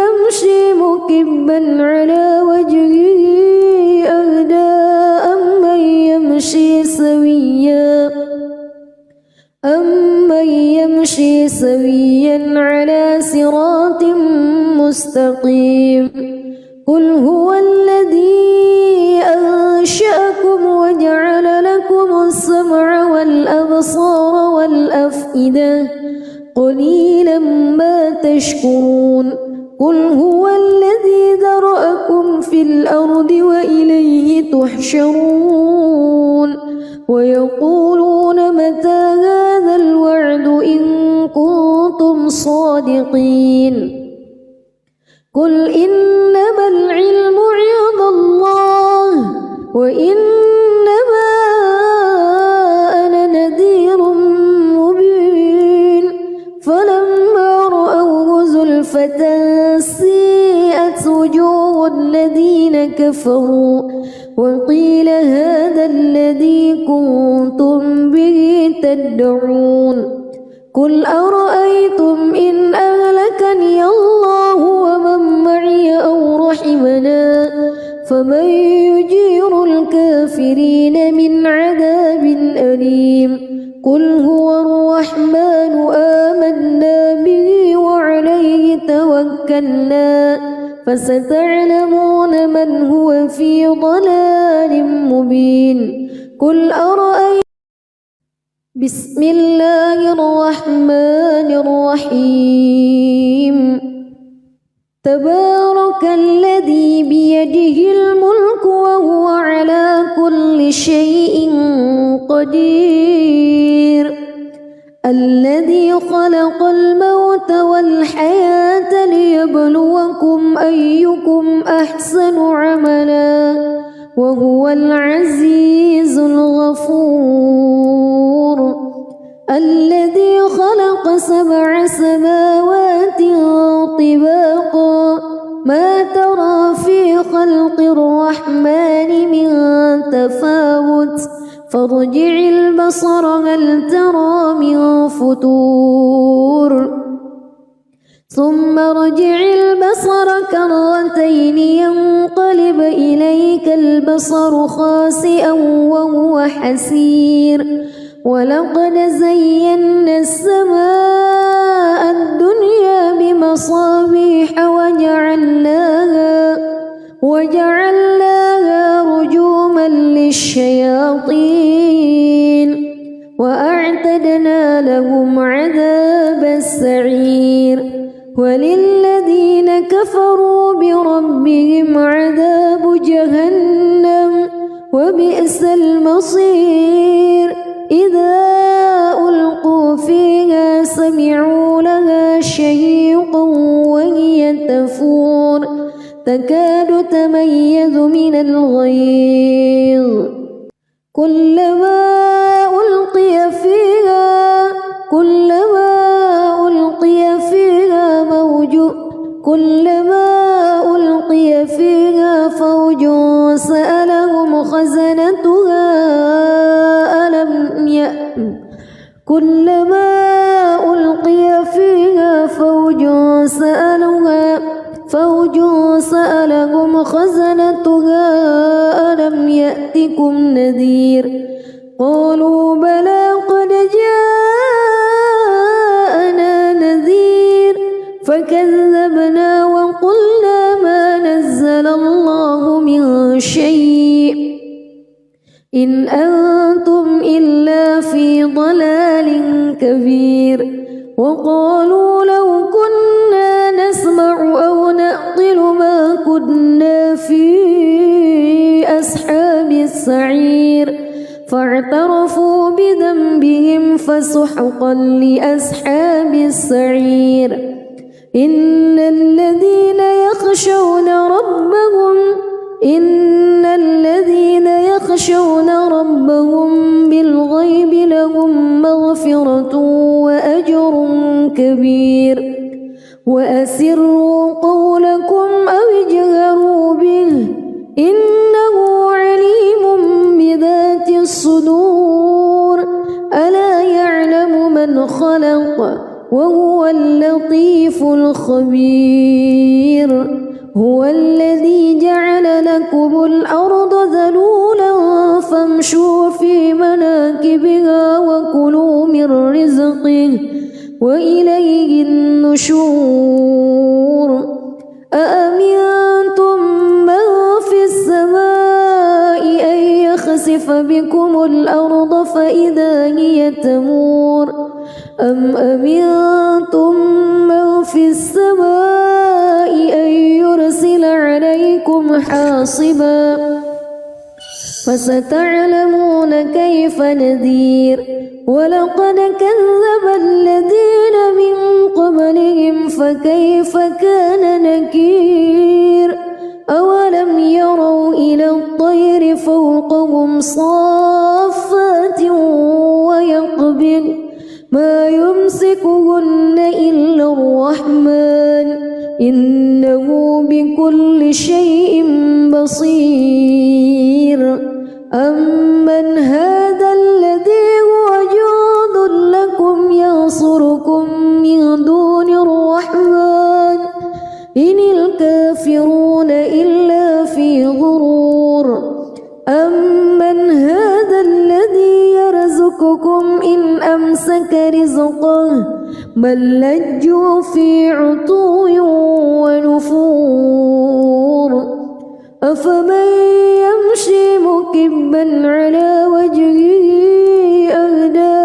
يمشي مكبا على وجهه أهدى أمن يمشي سويا على صراط مستقيم قل هو الذي أنشأكم وجعل لكم السمع والأبصار والأفئدة قليلا ما تشكرون قل هو الذي ذرأكم في الأرض وإليه تحشرون ويقولون متى هذا الوعد إن كنتم صادقين قل إنما العلم عند الله وإنما أنا نذير مبين فلما رأوه زلفة سيئت وجوه الذين كفروا وقيل هذا الذي كنتم به تدعون قل أرأيتم إن أهلكني الله ومن معي أو رحمنا فمن يجير الكافرين من عذاب أليم قل هو الرحمن آمنا به وعليه توكلنا فستعلمون من هو في ضلال مبين قل أرأيتم بسم الله الرحمن الرحيم تبارك الذي بيده الملك وهو على كل شيء قدير الذي خلق الموت والحياة ليبلوكم أيكم أحسن عملا وهو العزيز الغفور الذي خلق 7 سماوات طباقا ما ترى في خلق الرحمن من تفاوت فارجع البصر هل ترى من فتور ثم ارجع البصر كرتين ينقلب إليك البصر خاسئا وهو حسير ولقد زينا السماء الدنيا بمصابيح وجعلناها رجوما للشياطين وأعتدنا لهم عذاب السعير وللذين كفروا بربهم عذاب جهنم وبئس المصير إذا ألقوا فيها سمعوا لها شهيقا وهي تفور تكاد تميز من الغيظ كلما ألقي فيها فوج سألهم خزنتها ألم يأتكم نذير قالوا بلى قد جاءنا نذير فكذبنا وقلنا ما نزل الله من شيء إن أنتم إلا في ضلال كبير وقالوا لو كنا نسمع أو نعقل ما كنا في أصحاب السعير فاعترفوا بذنبهم فسحقا لأصحاب السعير إن الذين يخشون ربهم بالغيب لهم مغفرة وأجر كبير وأسروا قولكم أو اجهروا به إنه عليم بذات الصدور ألا يعلم من خلق وهو اللطيف الخبير هو الذي جعل لكم الأرض ذلولا فامشوا في مناكبها وكلوا من رزقه وإليه النشور أأمنتم من في السماء أن يخسف بكم الأرض فإذا هي تمور أم أمنتم من في السماء أن يرسل عليكم حاصبا فستعلمون كيف نذير ولقد كذب الذين من قبلهم فكيف كان نكير أولم يروا إلى الطير فوقهم صافات ويقبض ما يمسكهن إلا الرحمن إنه بكل شيء بصير أمن هذا الذي هو جند لكم ينصركم من دون الرحمن إن الكافرون إلا في غرور أمن هذا الذي يرزقكم إن أمسك رزقه بل لجوا في عتو ونفور أفمن يمشي مكبا على وجهه أهدى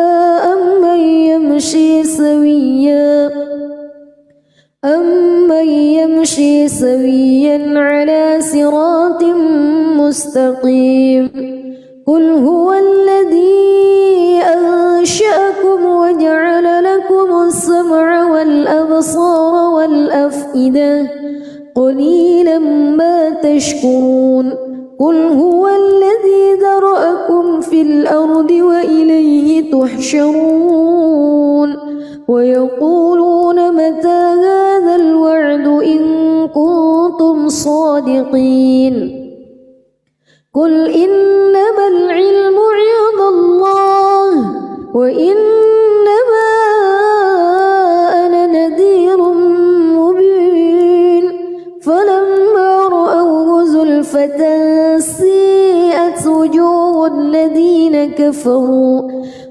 أمن يمشي سويا على صراط مستقيم قل هو الذي أنشأكم وجعل لكم السمع والأبصار والأفئدة قليلا ما تشكرون قل هو الذي ذرأكم في الأرض وإليه تحشرون ويقولون متى هذا الوعد إن كنتم صادقين قل إنما العلم عند الله وإنما أنا نذير مبين فلما رأوه زلفة سيئت وجوه الذين كفروا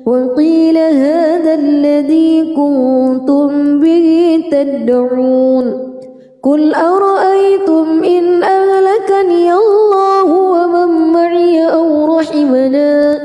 وقيل هذا الذي كنتم به تدعون قل أرأيتم إن أهلكني الله ومن معي أو رحمنا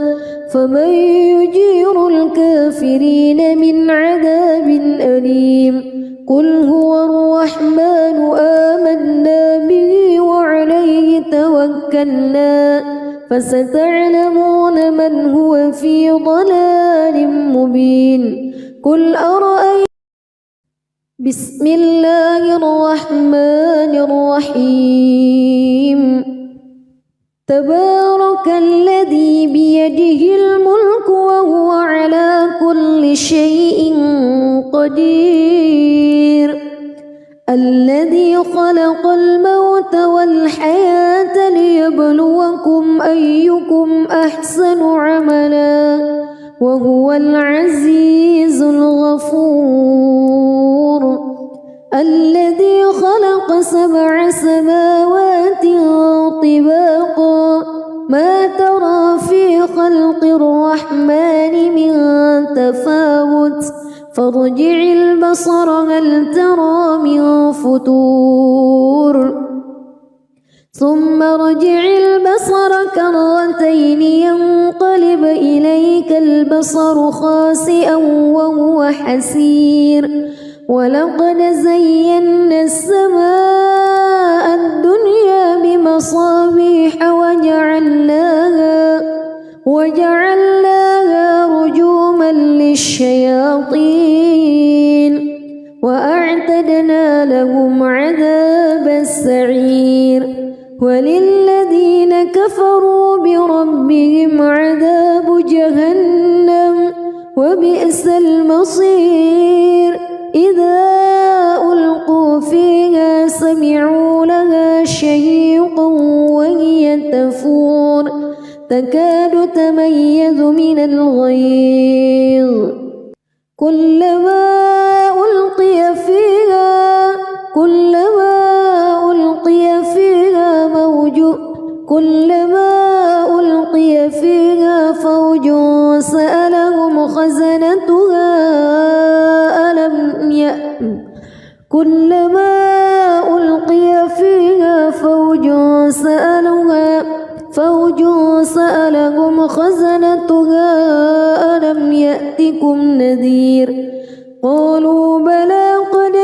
فمن يجير الكافرين من عذاب أليم قل هو الرحمن آمنا به وعليه توكلنا فستعلمون من هو في ضلال مبين قل أرأيتم بسم الله الرحمن الرحيم تبارك الذي بيده الملك وهو على كل شيء قدير الذي خلق الموت والحياة ليبلوكم أيكم أحسن عملا وهو العزيز الغفور الذي خلق 7 سماوات طباقا ما ترى في خلق الرحمن من تفاوت فارجع البصر هل ترى من فتور ثم ارجع البصر كرتين ينقلب إليك البصر خاسئا وهو حسير ولقد زينا السماء الدنيا بمصابيح وجعلناها رجوما الشياطين وأعتدنا لهم عذاب السعير وللذين كفروا بربهم عذاب جهنم وبئس المصير إذا ألقوا فيها سمعوا لها شهيقا وهي تفور تكاد تميز من الغيظ كلما ألقي فيها فوج سألهم خزنتها ألم يأتكم نذير قالوا بلى قد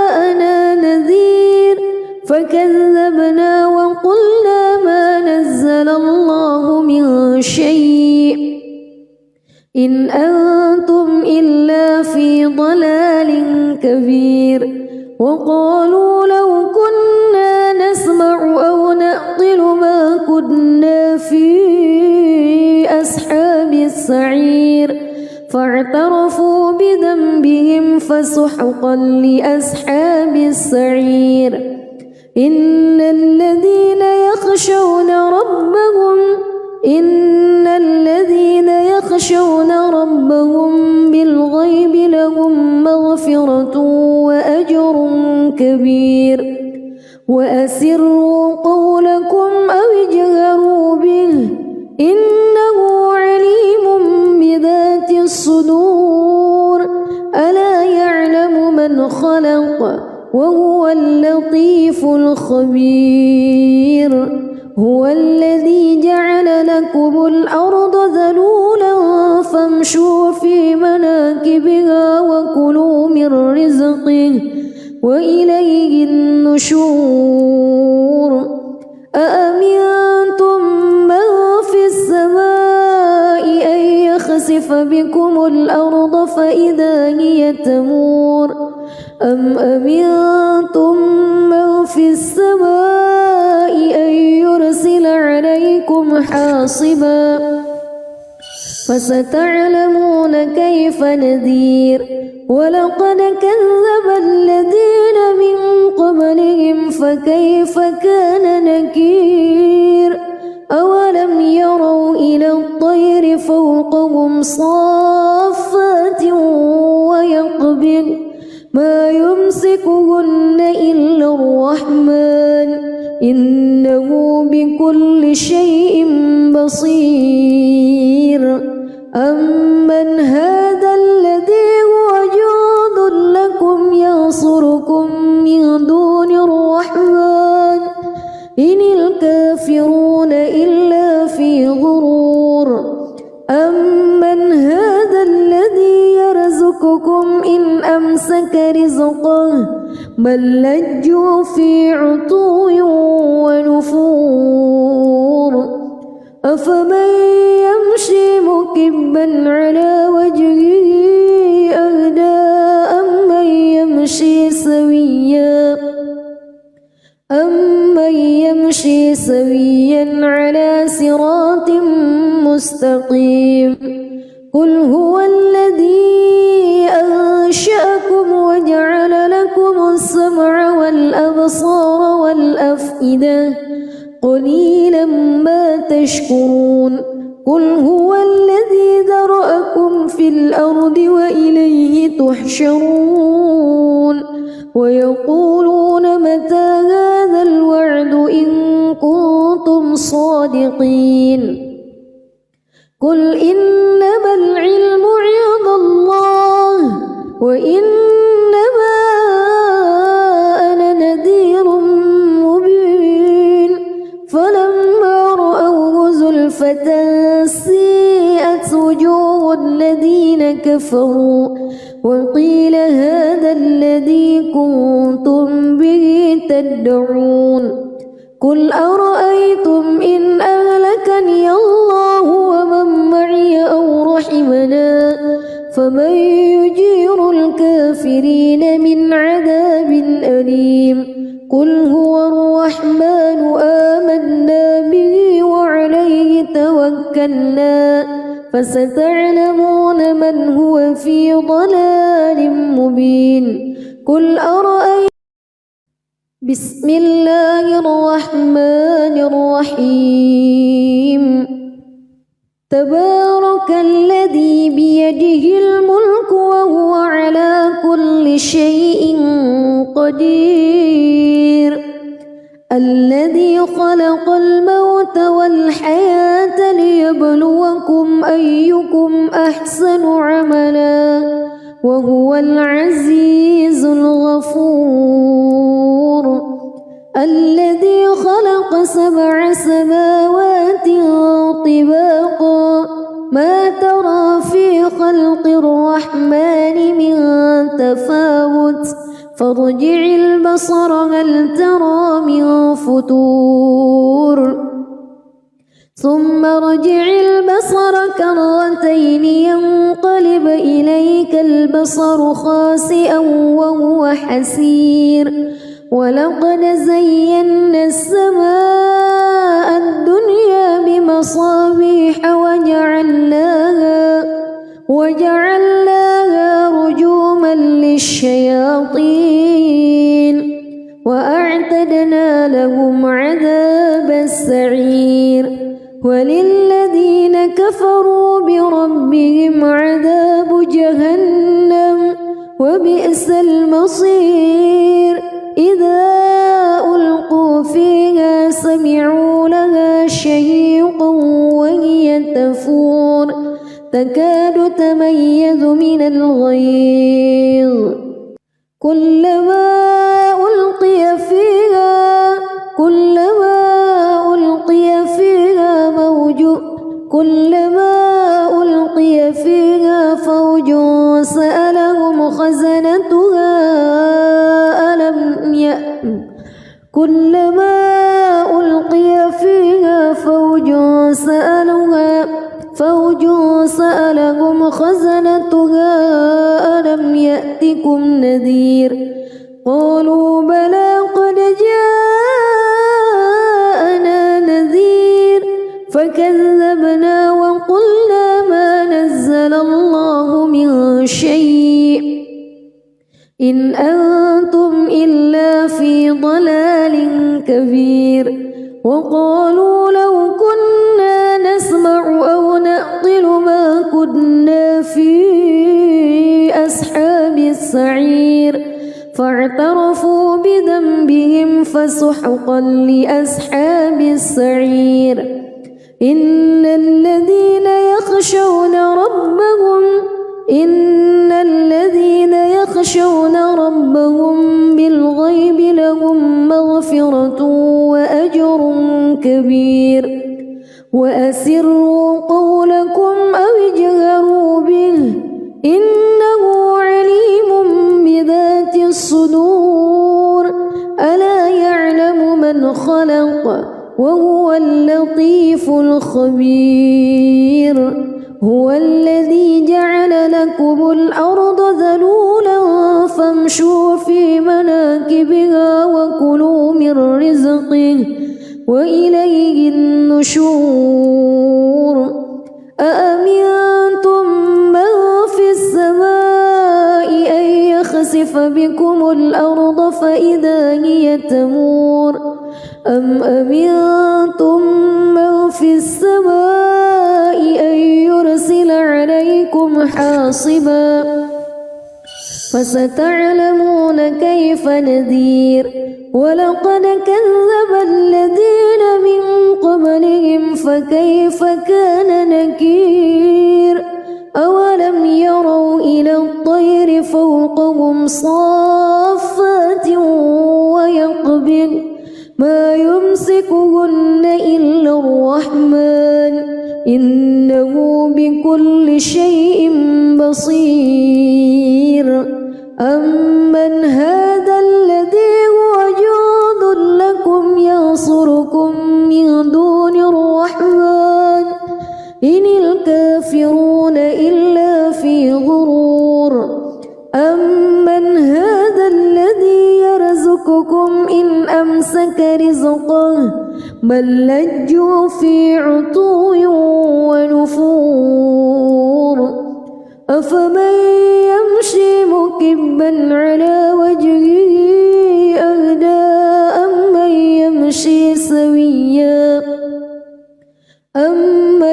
جاءنا نذير فكذبنا وقلنا ما نزل الله من شيء إن أنتم إلا في ضلال كبير وقالوا لو كنا نسمع أو نعقل ما كنا في أصحاب السعير فاعترفوا بذنبهم فسحقا لأصحاب السعير إن الذين يخشون ربهم بالغيب لهم مغفرة وأجر كبير وأسروا قولكم أو اجهروا به إنه عليم بذات الصدور ألا يعلم من خلق وهو اللطيف الخبير هو الذي جعل لكم الأرض ذلولا فامشوا في مناكبها وكلوا من رزقه وإليه النشور أأمنتم من في السماء أن يخسف بكم الأرض فإذا هي تمور أم أمنتم من في السماء أن يرسل عليكم حاصبا فستعلمون كيف نذير ولقد كذب الذين من قبلهم فكيف كان نكير أولم يروا إلى الطير فوقهم صافات ويقبض ما يمسكهن إلا الرحمن إنه بكل شيء بصير أمن هذا الذي هو جند لكم ينصركم من دون الرحمن إن الكافرون إلا في غرور أمن هذا الذي يرزقكم إن أمسك رزقه بل لجوا في عتو ونفور أفمن يمشي مكبا على وجهه أهدى أمن يمشي سويا على صراط مستقيم قل هو الذي أنشأكم وجعل لكم السمع والأبصار والأفئدة قليلا ما تشكرون قل هو الذي ذرأكم في الأرض وإليه تحشرون ويقولون متى هذا الوعد إن كنتم صادقين قل إنما العلم عند الله وإنما أنا نذير مبين فلما رأوه زلفة سيئت وجوه الذين كفروا وقيل هذا الذي كنتم به تدعون قل أرأيتم إن أهلكني الله ومن معي أو رحمنا فمن يجير الكافرين من عذاب أليم قل هو الرحمن آمنا به وعليه توكلنا فستعلمون من هو في ضلال مبين قل أرأيتم بسم الله الرحمن الرحيم تبارك الذي بيده الملك وهو على كل شيء قدير الذي خلق الموت والحياة ليبلوكم أيكم أحسن عملا وهو العزيز الغفور الذي خلق 7 سماوات طباقا ما ترى في خلق الرحمن من تفاوت فارجع البصر هل ترى من فتور ثم ارجع البصر كرتين ينقلب إليك البصر خاسئا وهو حسير ولقد زينا السماء الدنيا بمصابيح وجعلناها رجوما للشياطين وأعتدنا لهم عذاب السعير وللذين كفروا بربهم عذاب جهنم وبئس المصير إذا ألقوا فيها سمعوا لها شهيقا وهي تفور تكاد تميز من الغيظ كلما ألقي فيها فوج سألهم خزنتها كلما ألقي فيها فوج سألهم خزنتها ألم يأتكم نذير قالوا بلى قد جاءنا نذير فكذبنا وقلنا ما نزل الله من شيء إن أنتم إلا في ضلال كبير وقالوا لو كنا نسمع أو نعقل ما كنا في أصحاب السعير فاعترفوا بذنبهم فسحقا لأصحاب السعير إن الذين يخشون ربهم بالغيب لهم مغفرة وأجر كبير وأسروا قولكم أو اجهروا به إنه عليم بذات الصدور ألا يعلم من خلق وهو اللطيف الخبير هو الذي جعل لكم الأرض ذلولا فامشوا في مناكبها وكلوا من رزقه وإليه النشور أأمنتم من في السماء أن يخسف بكم الأرض فإذا هي تمور أم أمنتم من في السماء أن يرسل عليكم حاصبا فستعلمون كيف نذير ولقد كذب الذين من قبلهم فكيف كان نكير أولم يروا إلى الطير فوقهم صافات ويقبض ما يمسكهن إلا الرحمن إنه بكل شيء بصير أمن هذا الذي هو جند لكم ينصركم من دون الرحمن إن الكافرون إلا في غرور أمسك رزقه بل لجوا في عتو ونفور أفمن يمشي مكبا على وجهه أهدى أمن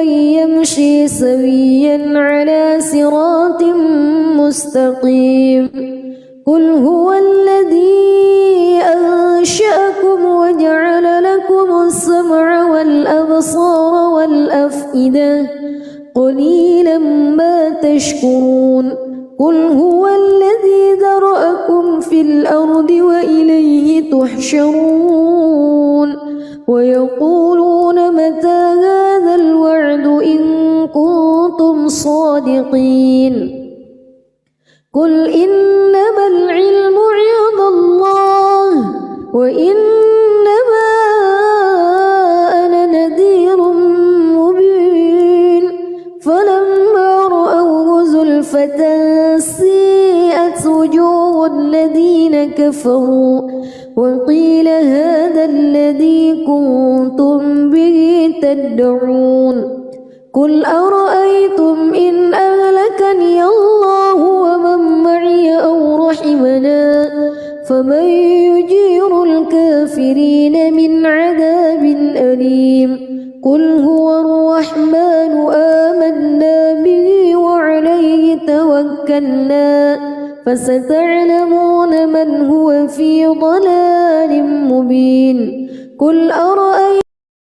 يمشي سويا على صراط مستقيم قل هو الذي أنشأكم وجعل لكم السمع والأبصار والأفئدة قليلا ما تشكرون قل هو الذي ذرأكم في الأرض وإليه تحشرون ويقولون متى هذا الوعد إن كنتم صادقين قل إنما العلم عند الله وإنما أنا نذير مبين فلما رأوه زلفة سيئت وجوه الذين كفروا وقيل هذا الذي كنتم به تدعون قل أرأيتم إن أهلكني الله ومن معي أو رحمنا فمن يجير الكافرين من عذاب أليم قل هو الرحمن آمنا به وعليه توكلنا فستعلمون من هو في ضلال مبين قل